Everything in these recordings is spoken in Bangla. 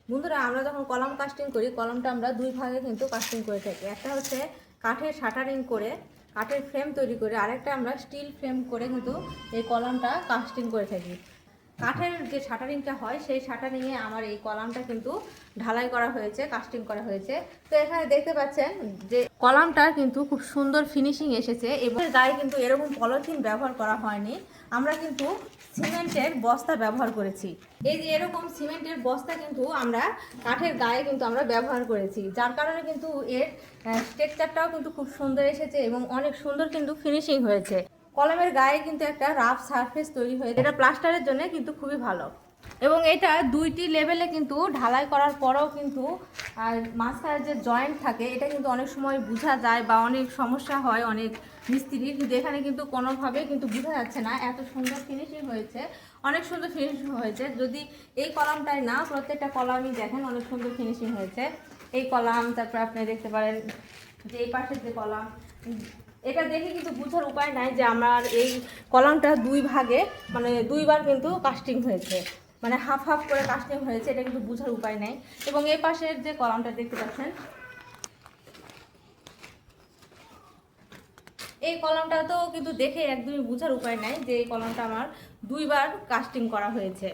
বন্ধুরা, আমরা যখন কলাম কাস্টিং করি, কলামটা আমরা দুই ভাগে কিন্তু কাস্টিং করে থাকি। একটা হচ্ছে কাঠের শাটারিং করে, কাঠের ফ্রেম তৈরি করে, আরেকটা আমরা স্টিল ফ্রেম করে কিন্তু এই কলামটা কাস্টিং করে থাকি। কাঠের যে শাটারিংটা হয় সেই শাটারিংয়ে আমার এই কলামটা কিন্তু ঢালাই করা হয়েছে, কাস্টিং করা হয়েছে। তো এখানে দেখতে পাচ্ছেন যে কলামটা কিন্তু খুব সুন্দর ফিনিশিং এসেছে এবং গায়ে কিন্তু এরকম পলিথিন ব্যবহার করা হয়নি। আমরা কিন্তু সিমেন্টের বস্তা ব্যবহার করেছি। এই যে এরকম সিমেন্টের বস্তা কিন্তু আমরা কাঠের গায়ে কিন্তু আমরা ব্যবহার করেছি, যার কারণে কিন্তু এর স্ট্রাকচারটাও কিন্তু খুব সুন্দর এসেছে এবং অনেক সুন্দর কিন্তু ফিনিশিং হয়েছে। কলমের গায়ে কিন্তু একটা রাফ সারফেস তৈরি হয়েছে, এটা প্লাস্টারের জন্য কিন্তু খুবই ভালো। এবং এটা দুইটি লেভেলে কিন্তু ঢালাই করার পরেও কিন্তু আর মাঝখানে যে জয়েন্ট থাকে এটা কিন্তু অনেক সময় বোঝা যায় বা অনেক সমস্যা হয় অনেক মিস্ত্রির, কিন্তু এখানে কিন্তু কোনোভাবে কিন্তু বোঝা যাচ্ছে না, এত সুন্দর ফিনিশিং হয়েছে, অনেক সুন্দর ফিনিশিং হয়েছে। যদি এই কলামটায় না, প্রত্যেকটা কলামই দেখেন অনেক সুন্দর ফিনিশিং হয়েছে। এই কলাম, তারপর আপনি দেখতে পারেন যে এই পাশের যে কলাম, এটা দেখে কিন্তু বোঝার উপায় নাই যে আমার এই কলামটা দুই ভাগে মানে দুইবার কিন্তু কাস্টিং হয়েছে, মানে হাফ হাফ করে কাস্টিং হয়েছে, এটা কিন্তু বোঝার উপায় নাই। এবং এই পাশের যে কলামটা দেখতে পাচ্ছেন, এই কলমটাতেও কিন্তু দেখে একদমই বোঝার উপায় নাই যে এই কলমটা আমার দুইবার কাস্টিং করা হয়েছে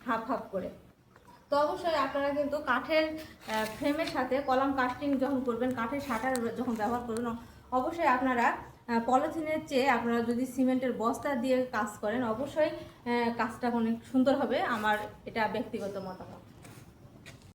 হাফ হাফ করে। তো অবশ্যই আপনারা কিন্তু কাঠের ফ্রেমের সাথে কলম কাস্টিং যখন করবেন, কাঠের শাটার যখন ব্যবহার করবেন, অবশ্যই আপনারা পলিথিনের চেয়ে আপনারা যদি সিমেন্টের বস্তা দিয়ে কাজ করেন, অবশ্যই কাজটা অনেক সুন্দর হবে। আমার এটা ব্যক্তিগত মতামত।